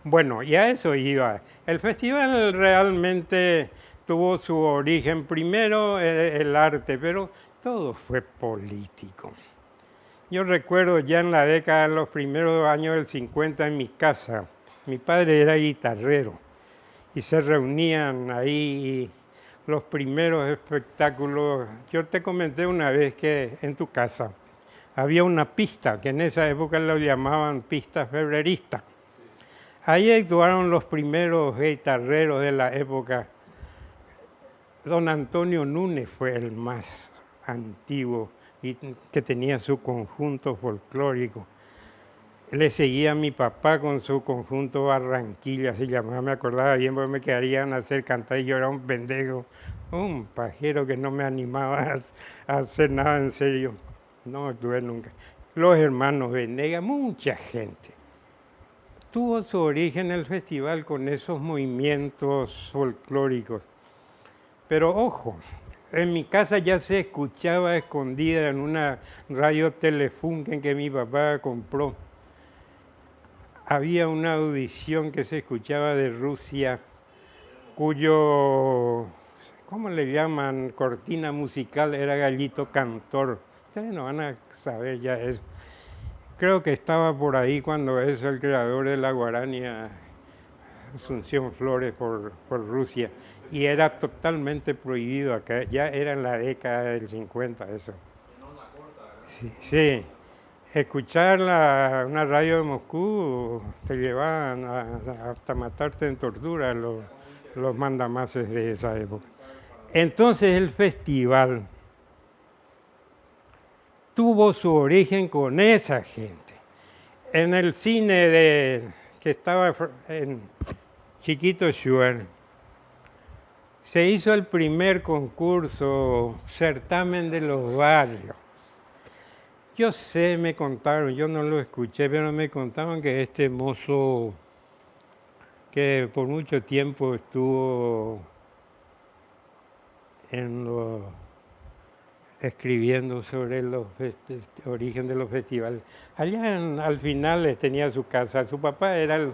Bueno, y a eso iba. El festival realmente tuvo su origen primero el arte, pero todo fue político. Yo recuerdo ya en la década, en los primeros años del 50 en mi casa, mi padre era guitarrero y se reunían ahí los primeros espectáculos. Yo te comenté una vez que en tu casa había una pista, que en esa época lo llamaban pista febrerista. Ahí actuaron los primeros guitarreros de la época. Don Antonio Núñez fue el más antiguo y que tenía su conjunto folclórico. Le seguía a mi papá con su conjunto Barranquilla, se llamaba, me acordaba bien porque me quedarían a hacer cantar y yo era un pendejo, un pajero que no me animaba a hacer nada en serio. No actué nunca. Los hermanos Venegas, mucha gente. Tuvo su origen el festival con esos movimientos folclóricos. Pero ojo, en mi casa ya se escuchaba escondida en una radio Telefunken que mi papá compró. Había una audición que se escuchaba de Rusia, cuyo, ¿cómo le llaman? Cortina musical era Gallito Cantor. Ustedes no van a saber ya eso. Creo que estaba por ahí cuando es el creador de la guarania Asunción Flores por Rusia. Y era totalmente prohibido acá, ya era en la década del 50 eso. Sí, sí. Escuchar una radio de Moscú te llevaban hasta matarte en tortura los mandamases de esa época. Entonces el festival tuvo su origen con esa gente. En el cine que estaba en Chiquito Schuer, se hizo el primer concurso, certamen de los barrios. Yo sé, me contaron, yo no lo escuché, pero me contaban que este mozo que por mucho tiempo estuvo escribiendo sobre los origen de los festivales. Allá al final tenía su casa, su papá era el...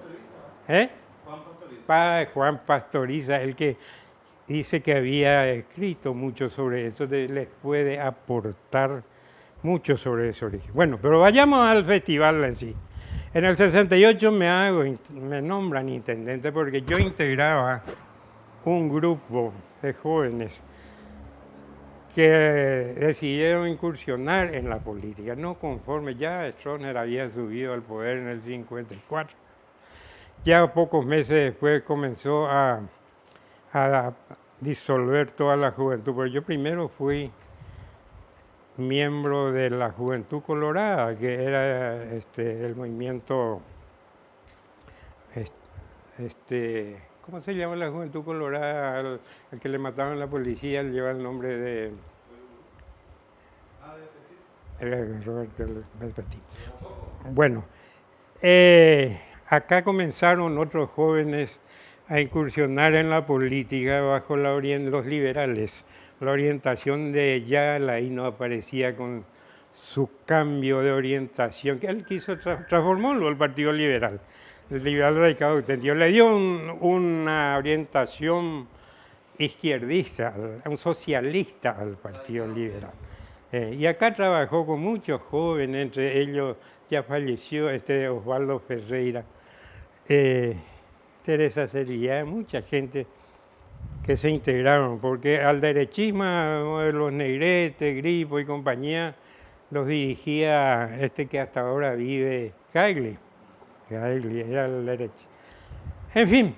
¿Eh? Juan Pastoriza, el que dice que había escrito mucho sobre eso, les puede aportar mucho sobre ese origen. Bueno, pero vayamos al festival en sí. En el 68 me nombran intendente porque yo integraba un grupo de jóvenes que decidieron incursionar en la política, no conforme ya Stroessner había subido al poder en el 54. Ya pocos meses después comenzó a disolver toda la juventud, pero yo primero fui miembro de la Juventud Colorada, que era el movimiento, ¿cómo se llama la Juventud Colorada? Al que le mataron a la policía, él lleva el nombre de Roberto Petit. Bueno, acá comenzaron otros jóvenes a incursionar en la política bajo los liberales. La orientación de Ayala ahí no aparecía con su cambio de orientación, que él quiso transformarlo el Partido Liberal. El liberal radical auténtico le dio una orientación izquierdista, un socialista al Partido Liberal. Y acá trabajó con muchos jóvenes, entre ellos ya falleció Osvaldo Ferreira, Teresa Cería, mucha gente que se integraron, porque al derechismo, los Negrete, Gripo y compañía, los dirigía que hasta ahora vive, Cagley. Cagley era el derecho. En fin,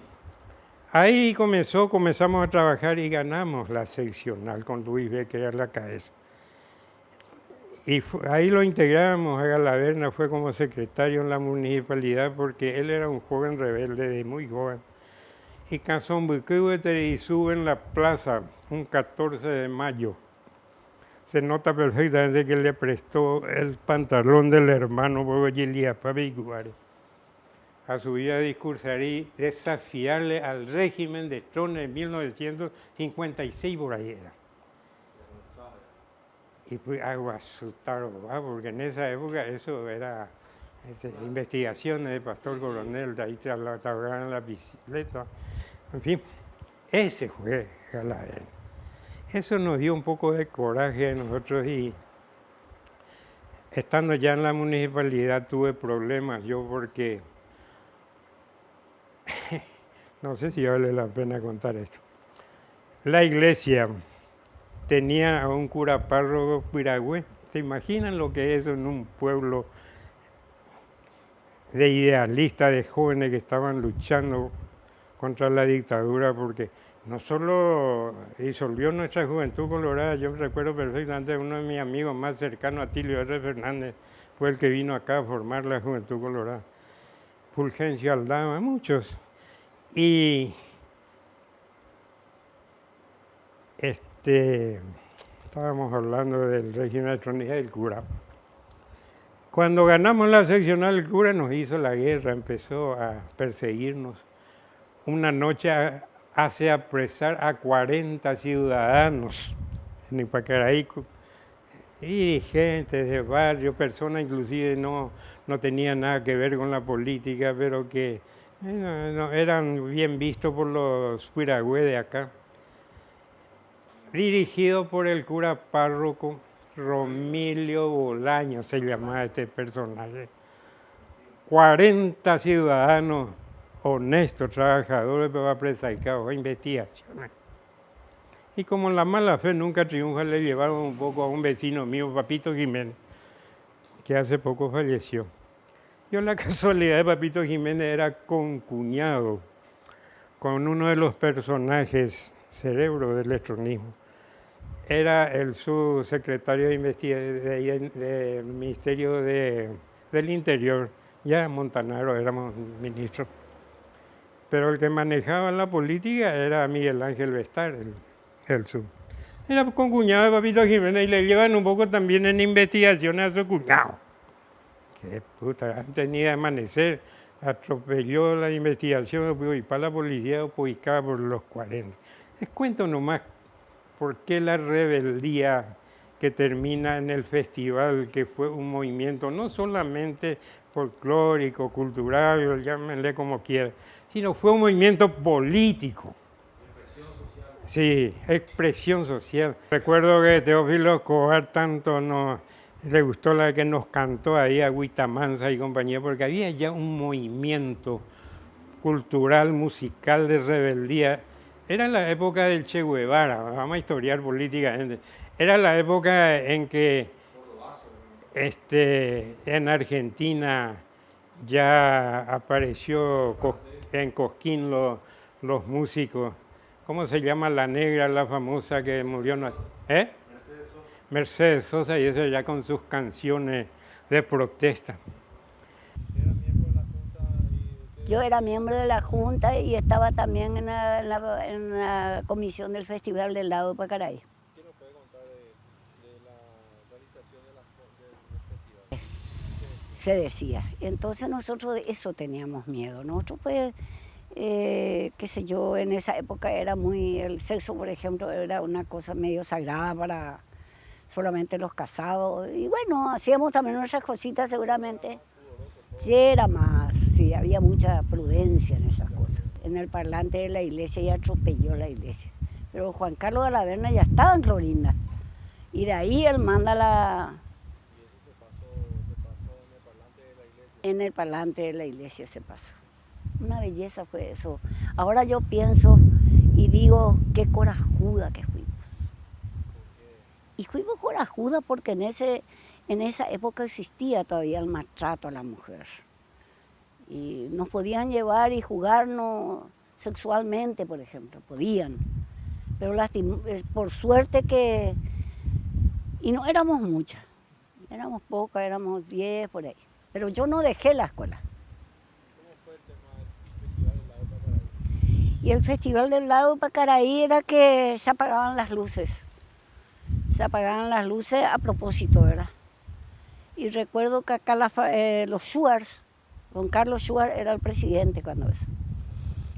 ahí comenzamos a trabajar y ganamos la seccional con Luis Becker a la cabeza. Y ahí lo integramos, a Galaverna fue como secretario en la municipalidad porque él era un joven rebelde, de muy joven. Y y sube en la plaza un 14 de mayo. Se nota perfectamente que le prestó el pantalón del hermano a su vida discursar y desafiarle al régimen de Stroessner en 1956 por ahí era. Y fue algo asustado, porque en esa época eso era investigaciones de Pastor Coronel, de ahí te hablaban en la bicicleta, en fin, ese fue Galaver. Eso nos dio un poco de coraje a nosotros y estando ya en la municipalidad tuve problemas yo porque, no sé si vale la pena contar esto, la iglesia tenía a un cura párroco piragüe. ¿Se imaginan lo que es eso en un pueblo de idealistas, de jóvenes que estaban luchando contra la dictadura? Porque no solo disolvió nuestra juventud colorada, yo recuerdo perfectamente uno de mis amigos más cercanos, Atilio R. Fernández, fue el que vino acá a formar la juventud colorada. Fulgencio Aldama, muchos. Y estábamos hablando del régimen de Tronija y del cura. Cuando ganamos la seccional, el cura nos hizo la guerra, empezó a perseguirnos. Una noche hace apresar a 40 ciudadanos en Ipacaraí, dirigentes de barrio, personas inclusive no tenían nada que ver con la política, pero que no, eran bien vistos por los piragüe de acá. Dirigido por el cura párroco Romilio Bolaño, se llamaba este personaje. 40 ciudadanos honestos, trabajadores, pero apresacados a investigaciones. Y como la mala fe nunca triunfa, le llevaron un poco a un vecino mío, Papito Jiménez, que hace poco falleció. Yo la casualidad de Papito Jiménez era concuñado con uno de los personajes cerebro del electronismo. Era el subsecretario de investigación del Ministerio del Interior, ya Montanaro éramos ministros. Pero el que manejaba la política era Miguel Ángel Bestar, el sub. Era concuñado de Papito Jiménez y le llevan un poco también en investigaciones a su cuñado. Qué puta, antes ni de amanecer, atropelló la investigación y para la policía ubicada por los 40. Les cuento nomás por qué la rebeldía que termina en el festival, que fue un movimiento no solamente folclórico, cultural, llámenle como quieran, sino fue un movimiento político. Expresión social. Sí, expresión social. Recuerdo que Teófilo Escobar tanto le gustó la que nos cantó ahí a Huitamanza y compañía, porque había ya un movimiento cultural, musical de rebeldía. Era la época del Che Guevara, vamos a historiar políticamente. Era la época en que en Argentina ya apareció en Cosquín los músicos. ¿Cómo se llama la negra, la famosa que murió? Mercedes Sosa, y eso ya con sus canciones de protesta. Yo era miembro de la Junta y estaba también en la comisión del Festival del Lago de Pacaraí. ¿Qué nos puede contar de la realización del festival? Se decía. Entonces nosotros de eso teníamos miedo. Nosotros pues, qué sé yo, en esa época era el sexo, por ejemplo, era una cosa medio sagrada para solamente los casados. Y bueno, hacíamos también nuestras cositas seguramente. Sí, era más, sí, había mucha prudencia en esas cosas. En el parlante de la iglesia ya atropelló la iglesia. Pero Juan Carlos de la Verna ya estaba en Clorinda. Y de ahí él manda la... ¿Y eso se pasó en el parlante de la iglesia? En el parlante de la iglesia se pasó. Una belleza fue eso. Ahora yo pienso y digo, qué corajuda que fuimos. Y fuimos corajudas porque en esa época existía todavía el maltrato a la mujer. Y nos podían llevar y jugarnos sexualmente, por ejemplo, podían. Pero por suerte que... Y no éramos muchas, éramos pocas, éramos 10 por ahí. Pero yo no dejé la escuela. ¿Cómo fue el tema del Festival del Lago de Pacaraí? Y el Festival del Lago de Pacaraí era que se apagaban las luces. Se apagaban las luces a propósito, ¿verdad? Y recuerdo que acá los Schwartz, don Carlos Schwartz era el presidente cuando eso.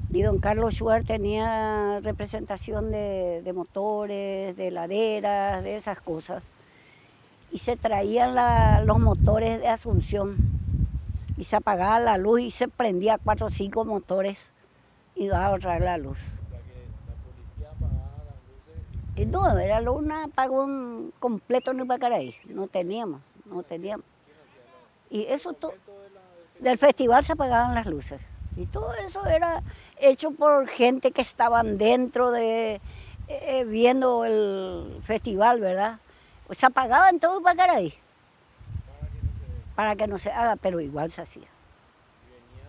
Y don Carlos Schwartz tenía representación de motores, de heladeras, de esas cosas. Y se traían los motores de Asunción. y se apagaba la luz y se prendía 4 o 5 motores y daba otra vez la luz. O sea que la policía apagaba las luces y Y no, era un apagón completo en Ipacaraí, no teníamos. ¿quién hacía Y eso todo, momento de la, del del festival se apagaban las luces. Y todo eso era hecho por gente que estaban dentro de, viendo el festival, ¿verdad? Pues se apagaban todo Ipacaraí para que no se para que no se haga, pero igual se hacía. y venía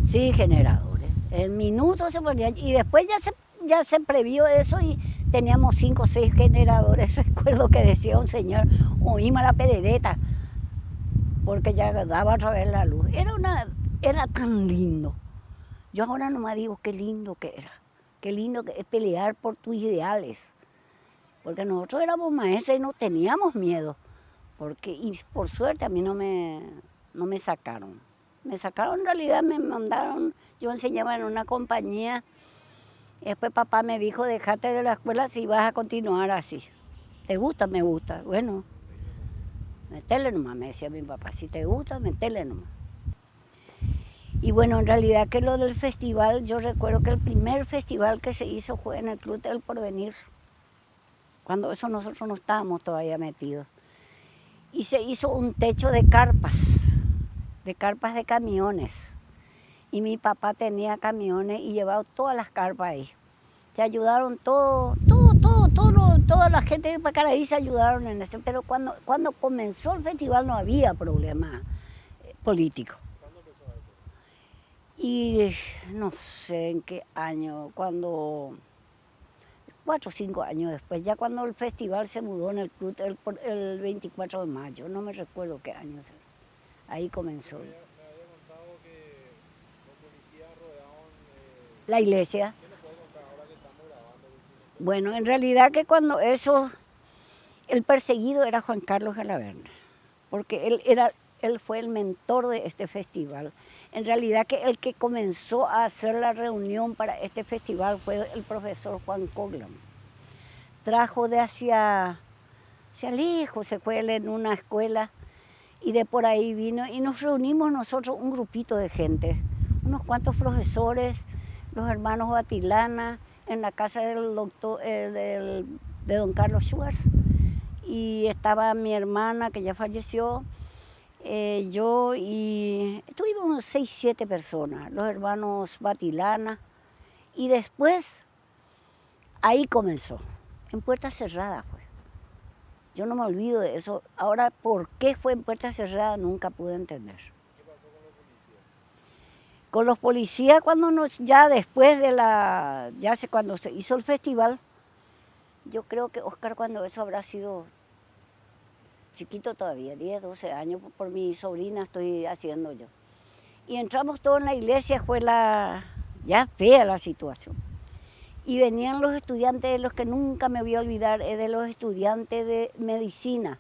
personas Sí, generadores. En minutos se ponían, y después ya se previó eso y teníamos 5 o 6 generadores. Recuerdo que decía un señor, oímos la perereta, porque ya daba otra vez la luz. Era tan lindo. Yo ahora nomás digo qué lindo que era, qué lindo que es pelear por tus ideales. Porque nosotros éramos maestros y no teníamos miedo. Y por suerte a mí no me sacaron. Me sacaron, en realidad me mandaron, yo enseñaba en una compañía, y después papá me dijo, déjate de la escuela si vas a continuar así. ¿Te gusta? Me gusta. Bueno, metele nomás, me decía mi papá, si te gusta, metele nomás. Y bueno, en realidad que lo del festival, yo recuerdo que el primer festival que se hizo fue en el Club del Porvenir, cuando eso nosotros no estábamos todavía metidos. Y se hizo un techo de carpas de camiones. Y mi papá tenía camiones y llevaba todas las carpas ahí. Se ayudaron toda la gente de Ipacaraí se ayudaron en esto. Pero cuando comenzó el festival no había problema político. ¿Cuándo empezó a eso? Y no sé en qué año, 4 o 5 años después, ya cuando el festival se mudó en el club el 24 de mayo, no me recuerdo qué año será. Ahí comenzó. Me había contado que los policías rodeaban. La iglesia. ¿Qué nos puede contar ahora que estamos grabando? Bueno, en realidad que cuando eso, el perseguido era Juan Carlos Galaverna, porque él fue el mentor de este festival. En realidad que el que comenzó a hacer la reunión para este festival fue el profesor Juan Coglan. Trajo de hacia lejos, se fue él en una escuela y de por ahí vino y nos reunimos nosotros un grupito de gente, unos cuantos profesores, los hermanos Batilana, en la casa del doctor, de don Carlos Schwartz, y estaba mi hermana que ya falleció, yo y estuvimos unos 6, 7 personas, los hermanos Batilana, y después ahí comenzó, en puerta cerrada fue. Yo no me olvido de eso. Ahora, ¿por qué fue en puerta cerrada? Nunca pude entender. ¿Qué pasó con los policías? Con los policías, ya después de cuando se hizo el festival, yo creo que Oscar cuando eso habrá sido chiquito todavía, 10, 12 años, por mi sobrina estoy haciendo yo. Y entramos todos en la iglesia, fue ya fea la situación. Y venían los estudiantes, de los que nunca me voy a olvidar, de los estudiantes de medicina.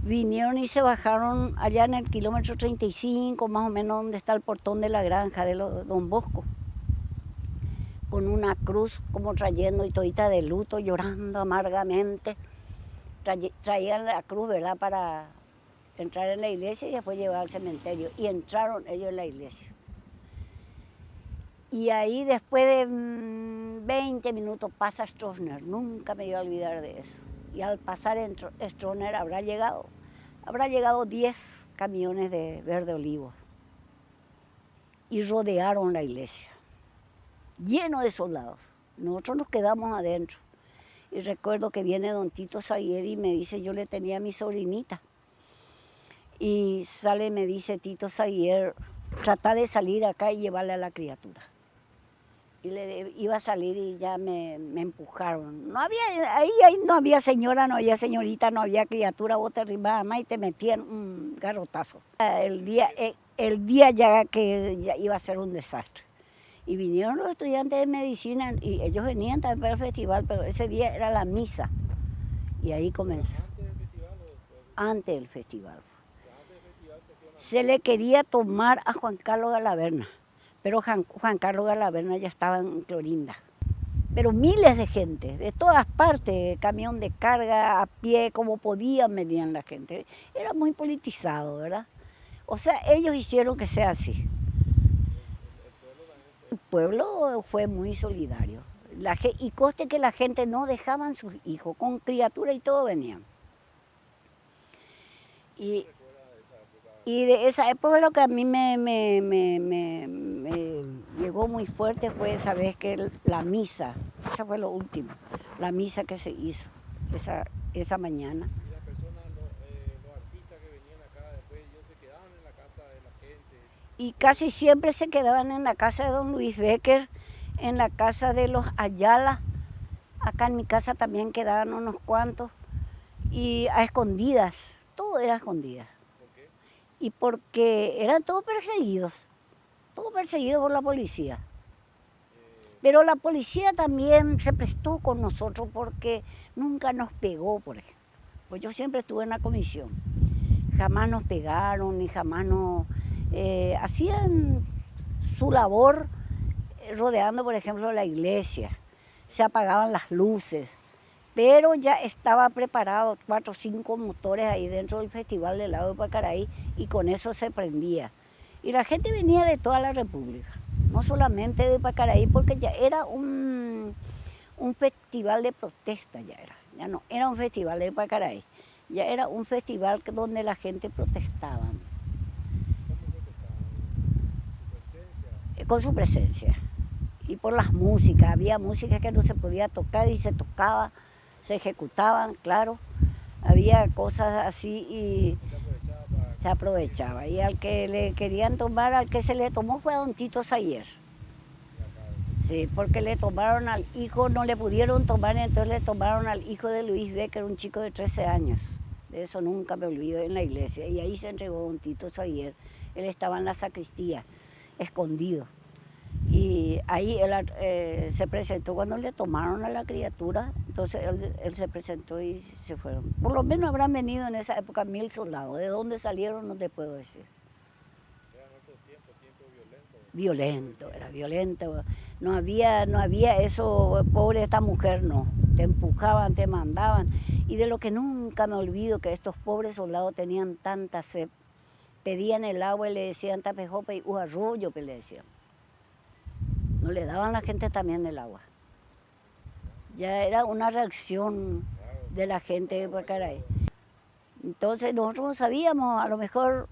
Vinieron y se bajaron allá en el kilómetro 35, más o menos donde está el portón de la granja de Don Bosco, con una cruz como trayendo y todita de luto, llorando amargamente. Traían la cruz, ¿verdad?, para entrar en la iglesia y después llevar al cementerio. Y entraron ellos en la iglesia. Y ahí después de 20 minutos pasa Stroessner, nunca me voy a olvidar de eso. Y al pasar Stroessner habrá llegado 10 camiones de verde olivo. Y rodearon la iglesia, lleno de soldados. Nosotros nos quedamos adentro. Y recuerdo que viene don Tito Zaguier y me dice, yo le tenía a mi sobrinita. Y sale y me dice Tito Zaguier, trata de salir acá y llevarle a la criatura. Y iba a salir y ya me empujaron. Ahí no había señora, no había señorita, no había criatura, vos te arrimabas más y te metían un garrotazo. El día ya que ya iba a ser un desastre. Y vinieron los estudiantes de medicina y ellos venían también para el festival, pero ese día era la misa. Y ahí comenzó. ¿Antes del festival o después? Antes del festival. Antes del festival se hacía una... Se le quería tomar a Juan Carlos Galaverna, pero Juan Carlos Galaverna ya estaba en Clorinda. pero miles de gente, de todas partes, camión de carga, a pie, como podían venían la gente. Era muy politizado, ¿verdad? O sea, ellos hicieron que sea así. El pueblo fue muy solidario. Y conste que la gente no dejaban sus hijos, con criatura y todo venían. Y de esa época lo que a mí me llegó muy fuerte fue esa vez que la misa, esa fue lo último, la misa que se hizo esa mañana. Y las personas, los artistas que venían acá después, ellos se quedaban en la casa de la gente. Y casi siempre se quedaban en la casa de don Luis Becker, en la casa de los Ayala. Acá en mi casa también quedaban unos cuantos. Y a escondidas, todo era a escondidas. ¿Por qué? Y porque eran todos perseguidos por la policía. Pero la policía también se prestó con nosotros porque nunca nos pegó, por ejemplo. Pues yo siempre estuve en la comisión. Jamás nos pegaron ni jamás nos... hacían su labor rodeando, por ejemplo, la iglesia. Se apagaban las luces. Pero ya estaba preparado 4 o 5 motores ahí dentro del Festival de Helado de Pacaraí y con eso se prendía. Y la gente venía de toda la República, no solamente de Pacaraí, porque ya era un festival de protesta, ya no era un festival de Pacaraí, ya era un festival donde la gente protestaba. ¿Cómo protestaban? ¿Su presencia? Con su presencia y por las músicas, había música que no se podía tocar y se tocaba, se ejecutaban, claro, había cosas así y se aprovechaba. Y al que le querían tomar, al que se le tomó fue a don Tito Sayer. Sí, porque le tomaron al hijo, no le pudieron tomar, entonces le tomaron al hijo de Luis Becker, un chico de 13 años. De eso nunca me olvido, en la iglesia. Y ahí se entregó don Tito Sayer. Él estaba en la sacristía, escondido. Y ahí él se presentó cuando le tomaron a la criatura, entonces él se presentó y se fueron. Por lo menos habrán venido en esa época 1000 soldados. ¿De dónde salieron? No te puedo decir. Era nuestro tiempo violento. Violento, era violento. No había eso, pobre esta mujer, no. Te empujaban, te mandaban. Y de lo que nunca me olvido, que estos pobres soldados tenían tanta sed. Pedían el agua y le decían tapejopa y arroyo, le decían. No le daban a la gente también el agua. Ya era una reacción de la gente de Pacaraí. Entonces nosotros no sabíamos, a lo mejor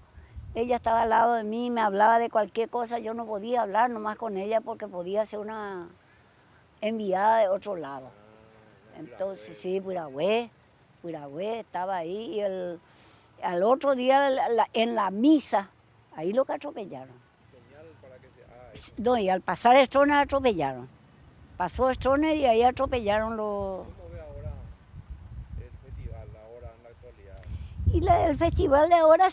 ella estaba al lado de mí, me hablaba de cualquier cosa, yo no podía hablar nomás con ella porque podía ser una enviada de otro lado. Entonces sí, Purahue estaba ahí y al otro día en la misa, ahí lo que atropellaron. Señal para que se... No, y al pasar Stroner atropellaron. Pasó Stroner y ahí atropellaron los... ¿Cómo ve ahora el festival, ahora en la actualidad? Y el festival de ahora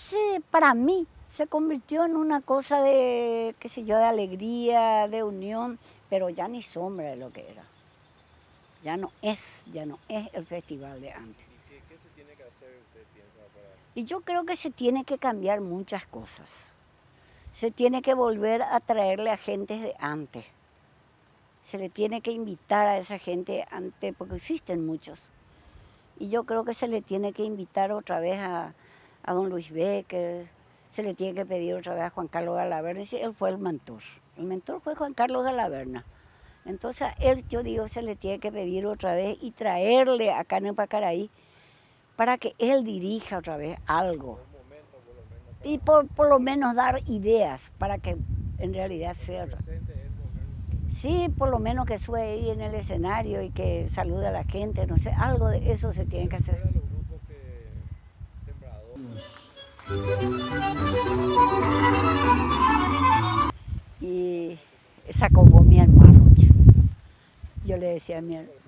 para mí se convirtió en una cosa de, qué sé yo, de alegría, de unión, pero ya ni sombra de lo que era. Ya no es el festival de antes. ¿Y qué se tiene que hacer, usted piensa, para...? Y yo creo que se tiene que cambiar muchas cosas. Se tiene que volver a traerle a gente de antes. Se le tiene que invitar a esa gente antes, porque existen muchos. Y yo creo que se le tiene que invitar otra vez a don Luis Becker, se le tiene que pedir otra vez a Juan Carlos Galaverna, y él fue el mentor. El mentor fue Juan Carlos Galaverna. Entonces a él, yo digo, se le tiene que pedir otra vez y traerle acá en Pacaraí para que él dirija otra vez algo. Y por lo menos dar ideas para que en realidad sea... Sí, por lo menos que sube ahí en el escenario y que salude a la gente, no sé, algo de eso se tiene que hacer. Los grupos Y sacó mi hermano. Yo le decía a mi hermano.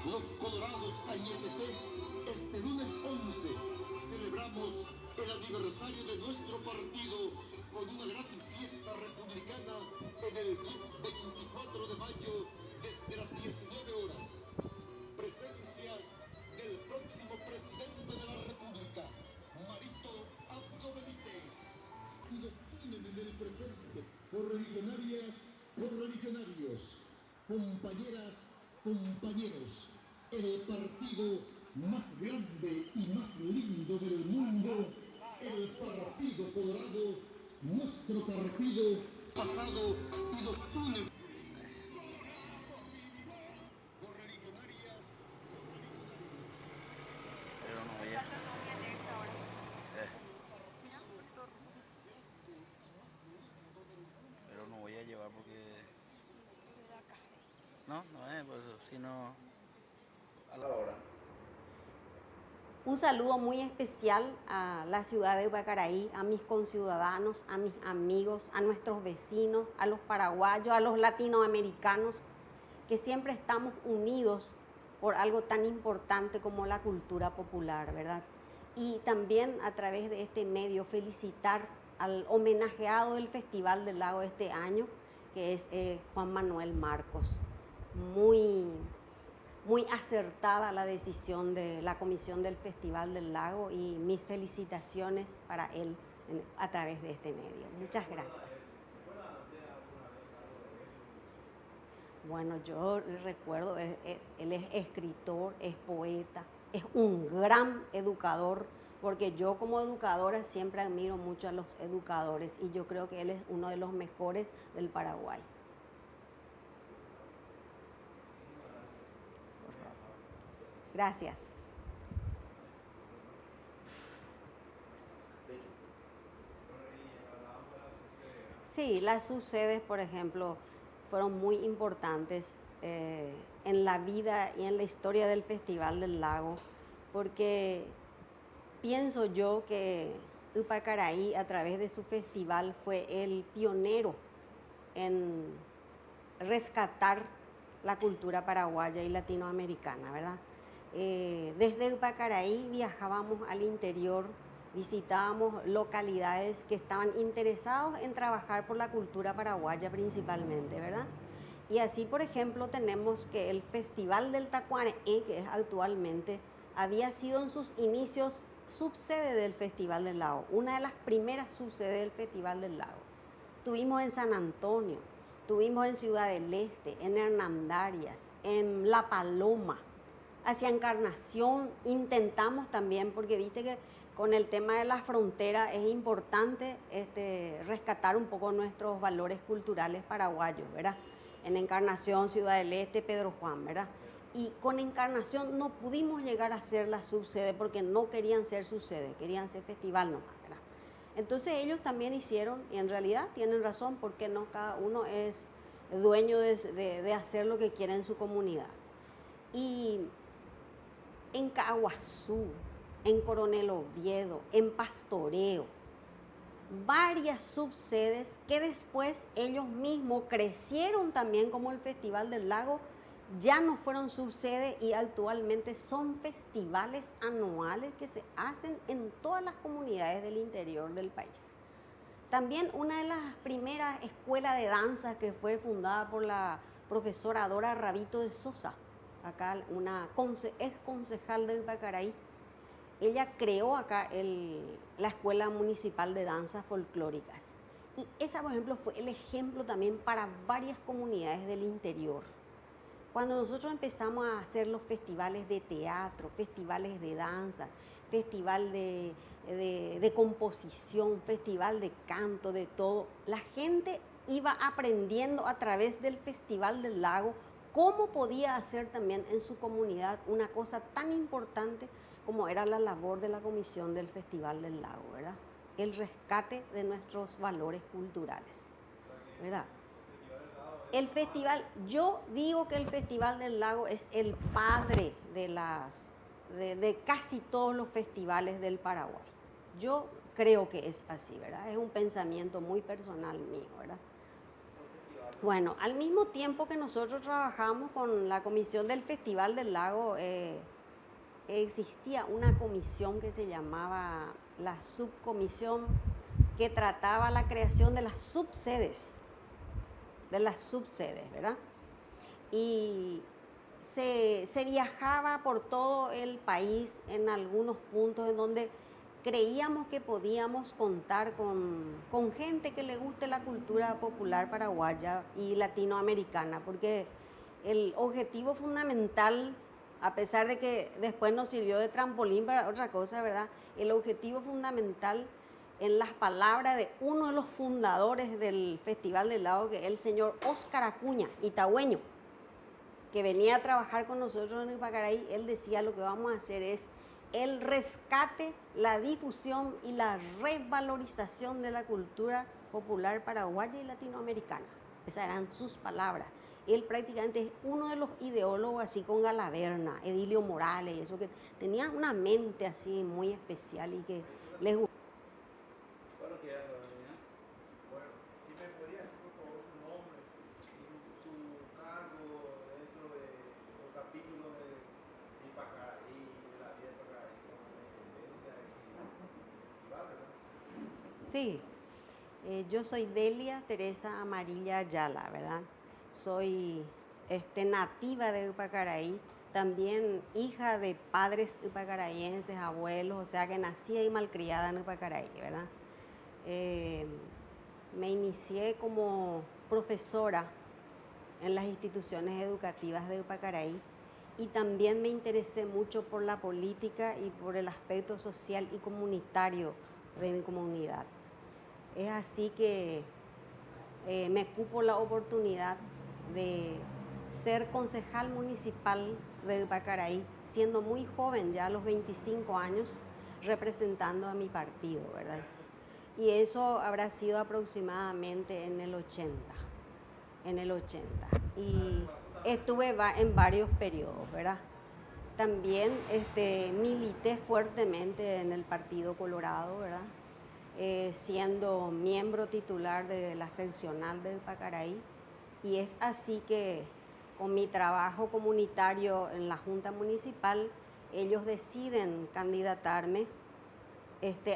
Los Colorados AYT, este lunes 11 celebramos el aniversario de nuestro partido con una gran fiesta republicana en el 24 de mayo desde las 19 horas. Presencia del próximo presidente de la República, Marito Abdo Benítez. Y nos unen en el presente, correligionarias, correligionarios, compañeras, compañeros, el partido más grande y más lindo del mundo, el Partido Colorado, nuestro partido pasado, y nos une. Pero no voy a. Pero no voy a llevar porque. No, no es, pues, sino a la hora. Un saludo muy especial a la ciudad de Upacaraí, a mis conciudadanos, a mis amigos, a nuestros vecinos, a los paraguayos, a los latinoamericanos, que siempre estamos unidos por algo tan importante como la cultura popular, ¿verdad? Y también a través de este medio felicitar al homenajeado del Festival del Lago de este año, que es Juan Manuel Marcos. Muy acertada la decisión de la comisión del Festival del Lago y mis felicitaciones para él a través de este medio. Muchas gracias. Bueno, yo recuerdo, él es escritor, es poeta, es un gran educador, porque yo como educadora siempre admiro mucho a los educadores y yo creo que él es uno de los mejores del Paraguay. Gracias. Sí, las subsedes, por ejemplo, fueron muy importantes en la vida y en la historia del Festival del Lago, porque pienso yo que Upacaraí, a través de su festival, fue el pionero en rescatar la cultura paraguaya y latinoamericana, ¿verdad? Desde Upacaraí viajábamos al interior, visitábamos localidades que estaban interesados en trabajar por la cultura paraguaya principalmente, ¿verdad? Y así, por ejemplo, tenemos que el Festival del Tacuané, que es actualmente, había sido en sus inicios subsede del Festival del Lago, una de las primeras subsedes del Festival del Lago. Tuvimos en San Antonio, tuvimos en Ciudad del Este, en Hernandarias, en La Paloma, hacia Encarnación intentamos también, porque viste que con el tema de la frontera es importante rescatar un poco nuestros valores culturales paraguayos, ¿verdad? En Encarnación, Ciudad del Este, Pedro Juan, ¿verdad? Y con Encarnación no pudimos llegar a ser la subsede porque no querían ser subsede, querían ser festival nomás, ¿verdad? Entonces ellos también hicieron, y en realidad tienen razón, porque no cada uno es dueño de hacer lo que quiere en su comunidad. Y en Caguazú, en Coronel Oviedo, en Pastoreo, varias subsedes que después ellos mismos crecieron también como el Festival del Lago, ya no fueron subsede y actualmente son festivales anuales que se hacen en todas las comunidades del interior del país. También una de las primeras escuelas de danza que fue fundada por la profesora Dora Rabito de Sosa, acá es concejal de Upacaraí. Ella creó acá la Escuela Municipal de Danzas Folclóricas. Y esa, por ejemplo, fue el ejemplo también para varias comunidades del interior. Cuando nosotros empezamos a hacer los festivales de teatro, festivales de danza, festival de composición, festival de canto, de todo, la gente iba aprendiendo a través del Festival del Lago cómo podía hacer también en su comunidad una cosa tan importante como era la labor de la comisión del Festival del Lago, ¿verdad? El rescate de nuestros valores culturales, ¿verdad? El festival, yo digo que el Festival del Lago es el padre de casi todos los festivales del Paraguay. Yo creo que es así, ¿verdad? Es un pensamiento muy personal mío, ¿verdad? Bueno, al mismo tiempo que nosotros trabajamos con la comisión del Festival del Lago, existía una comisión que se llamaba la subcomisión, que trataba la creación de las subsedes, ¿verdad? Y se viajaba por todo el país en algunos puntos en donde creíamos que podíamos contar con gente que le guste la cultura popular paraguaya y latinoamericana, porque el objetivo fundamental, a pesar de que después nos sirvió de trampolín para otra cosa, ¿verdad? El objetivo fundamental, en las palabras de uno de los fundadores del Festival del Lago, que es el señor Óscar Acuña, itagüeño, que venía a trabajar con nosotros en Ipacaraí, él decía: lo que vamos a hacer es el rescate, la difusión y la revalorización de la cultura popular paraguaya y latinoamericana. Esas eran sus palabras. Él prácticamente es uno de los ideólogos, así con Galaverna, Edilio Morales, eso, que tenían una mente así muy especial y que les gustaba. Buenos días, Doña. Bueno, si me podría decir por favor su nombre y su cargo dentro de los capítulos de Ipacaraí, de la vida de Ipacaraí, como la independencia y ¿verdad? Sí, yo soy Delia Teresa Amarilla Ayala, ¿verdad? Soy nativa de Ipacaraí, también hija de padres ipacarayenses, abuelos, o sea que nací y malcriada en Ipacaraí, ¿verdad? Me inicié como profesora en las instituciones educativas de Ipacaraí y también me interesé mucho por la política y por el aspecto social y comunitario de mi comunidad. Es así que me cupo la oportunidad de ser concejal municipal de Ipacaraí, siendo muy joven, ya a los 25 años, representando a mi partido, ¿verdad? Y eso habrá sido aproximadamente en el 80. Y estuve en varios periodos, ¿verdad? También milité fuertemente en el Partido Colorado, ¿verdad? Siendo miembro titular de la seccional de Ipacaraí. Y es así que con mi trabajo comunitario en la Junta Municipal, ellos deciden candidatarme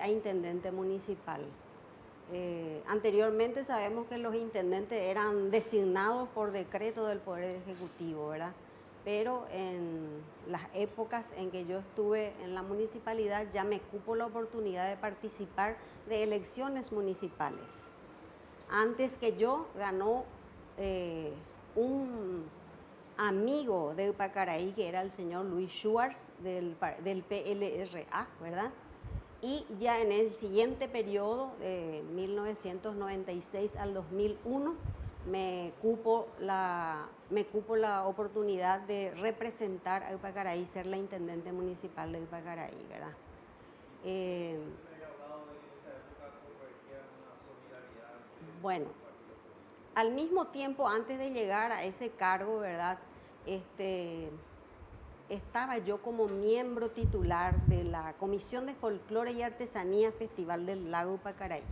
a intendente municipal. Anteriormente sabemos que los intendentes eran designados por decreto del Poder Ejecutivo, ¿verdad? Pero en las épocas en que yo estuve en la municipalidad ya me cupo la oportunidad de participar de elecciones municipales. Antes que yo ganó un amigo de Ipacaraí, que era el señor Luis Schwartz del PLRA, ¿verdad? Y ya en el siguiente periodo, de 1996 al 2001, me cupo la oportunidad de representar a Ipacaraí, ser la intendente municipal de Ipacaraí, ¿verdad? Bueno, al mismo tiempo, antes de llegar a ese cargo, ¿verdad? Estaba yo como miembro titular de la Comisión de Folclore y Artesanía Festival del Lago Ipacaraí,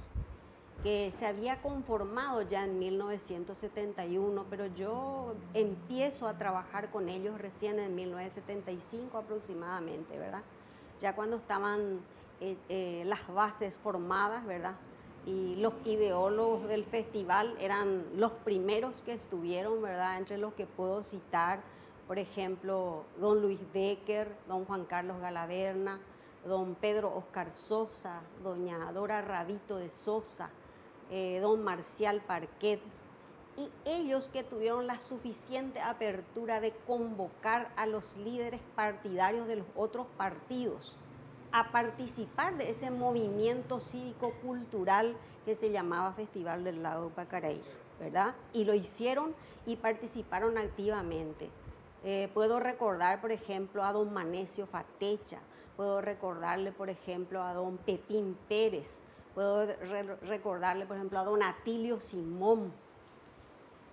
que se había conformado ya en 1971, pero yo empiezo a trabajar con ellos recién en 1975 aproximadamente, ¿verdad? Ya cuando estaban las bases formadas, ¿verdad? Y los ideólogos del festival eran los primeros que estuvieron, ¿verdad? Entre los que puedo citar, por ejemplo, don Luis Becker, don Juan Carlos Galaverna, don Pedro Oscar Sosa, doña Dora Rabito de Sosa, don Marcial Parquet, y ellos que tuvieron la suficiente apertura de convocar a los líderes partidarios de los otros partidos a participar de ese movimiento cívico-cultural que se llamaba Festival del Lago Ipacaraí, ¿verdad? Y lo hicieron y participaron activamente. Puedo recordar, por ejemplo, a don Manecio Fatecha, puedo recordarle, por ejemplo, a don Pepín Pérez, puedo recordarle, por ejemplo, a don Atilio Simón,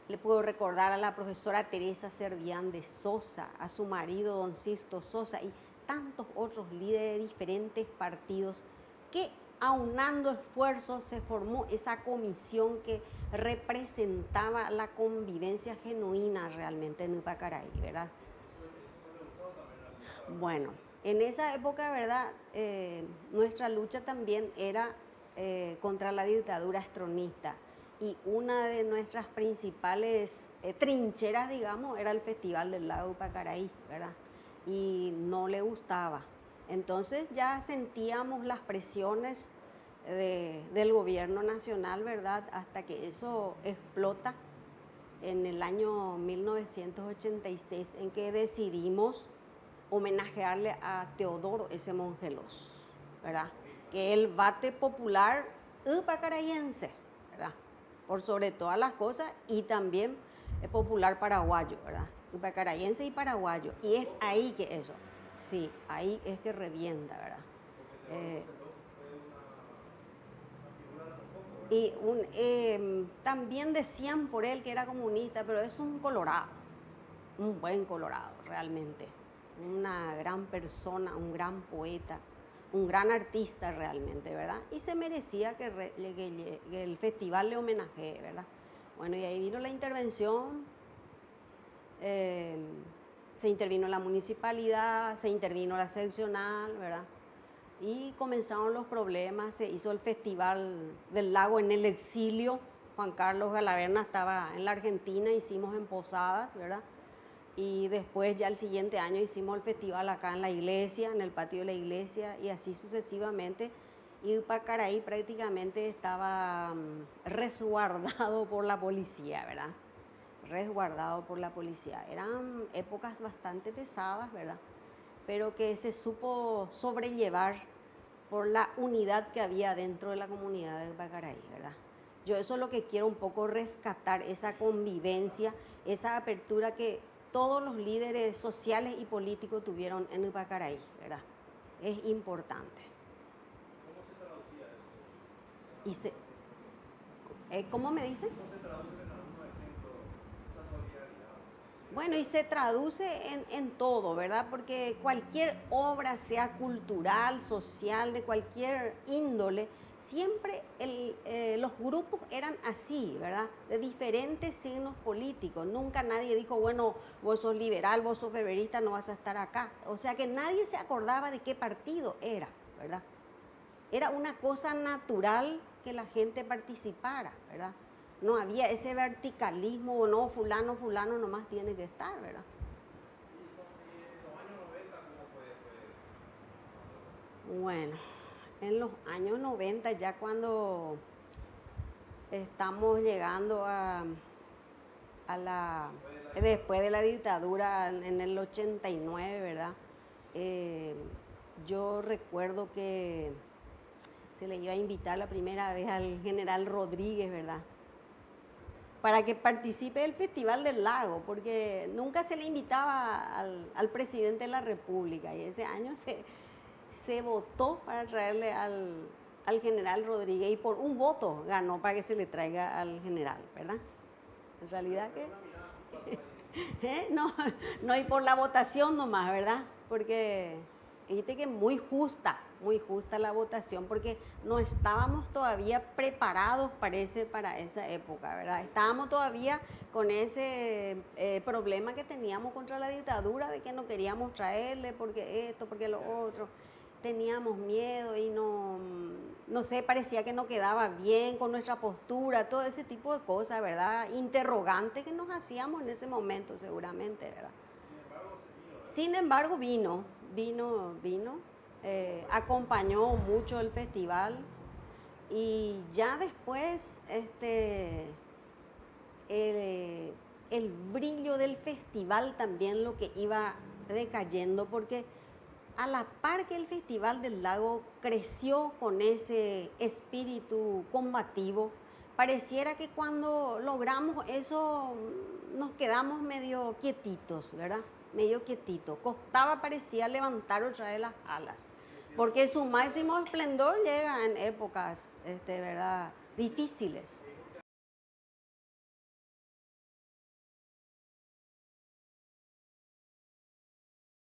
le puedo recordar a la profesora Teresa Servián de Sosa, a su marido don Sisto Sosa y tantos otros líderes de diferentes partidos que aunando esfuerzos, se formó esa comisión que representaba la convivencia genuina realmente en Upacaraí, ¿verdad? Bueno, en esa época, ¿verdad? Nuestra lucha también era contra la dictadura estronista y una de nuestras principales trincheras, digamos, era el Festival del Lago Upacaraí, ¿verdad? Y no le gustaba. Entonces ya sentíamos las presiones del gobierno nacional, ¿verdad? Hasta que eso explota en el año 1986, en que decidimos homenajearle a Teodoro S. Mongelos, ¿verdad? Que el bate popular upacarayense, ¿verdad? Por sobre todas las cosas, y también popular paraguayo, ¿verdad? Upacarayense y paraguayo. Y es ahí que eso, sí, ahí es que revienta, ¿verdad? También decían por él que era comunista, pero es un colorado, un buen colorado realmente, una gran persona, un gran poeta, un gran artista realmente, ¿verdad? Y se merecía que el festival le homenajee, ¿verdad? Bueno, y ahí vino la intervención, se intervino la municipalidad, se intervino la seccional, ¿verdad? Y comenzaron los problemas, se hizo el Festival del Lago en el exilio. Juan Carlos Galaverna estaba en la Argentina, hicimos en Posadas, ¿verdad? Y después ya el siguiente año hicimos el festival acá en la iglesia, en el patio de la iglesia, y así sucesivamente. Y Upacaraí prácticamente estaba resguardado por la policía, ¿verdad? Resguardado por la policía. Eran épocas bastante pesadas, ¿verdad? Pero que se supo sobrellevar por la unidad que había dentro de la comunidad de Upacaraí, ¿verdad? Yo eso es lo que quiero un poco rescatar, esa convivencia, esa apertura que todos los líderes sociales y políticos tuvieron en Upacaraí, ¿verdad? Es importante. ¿Cómo se traducía eso? ¿Cómo me dice? ¿Cómo se traduce en algún ejemplo esa solidaridad? Bueno, y se traduce en todo, ¿verdad? Porque cualquier obra, sea cultural, social, de cualquier índole, siempre los grupos eran así, ¿verdad? De diferentes signos políticos. Nunca nadie dijo, bueno, vos sos liberal, vos sos febrerista, no vas a estar acá. O sea que nadie se acordaba de qué partido era, ¿verdad? Era una cosa natural que la gente participara, ¿verdad? No había ese verticalismo, o no, fulano nomás tiene que estar, ¿verdad? ¿Y en los años 90 cómo fue? Bueno, en los años 90, ya cuando estamos llegando después de la dictadura en el 89, ¿verdad? Yo recuerdo que se le iba a invitar la primera vez al general Rodríguez, ¿verdad? Para que participe del Festival del Lago, porque nunca se le invitaba al presidente de la República, y ese año se votó para traerle al general Rodríguez, y por un voto ganó para que se le traiga al general, ¿verdad? En realidad que no, y por la votación nomás, ¿verdad? Porque dijiste que muy justa la votación, porque no estábamos todavía preparados, parece, para esa época, ¿verdad? Estábamos todavía con ese problema que teníamos contra la dictadura, de que no queríamos traerle, porque esto, porque lo otro. Teníamos miedo y no sé, parecía que no quedaba bien con nuestra postura, todo ese tipo de cosas, ¿verdad? Interrogantes que nos hacíamos en ese momento, seguramente, ¿verdad? Sin embargo, vino, acompañó mucho el festival, y ya después el brillo del festival también lo que iba decayendo, porque a la par que el Festival del Lago creció con ese espíritu combativo, pareciera que cuando logramos eso nos quedamos medio quietitos, ¿verdad? Medio quietito. Costaba, parecía, levantar otra vez las alas, porque su máximo esplendor llega en épocas, ¿verdad?, difíciles.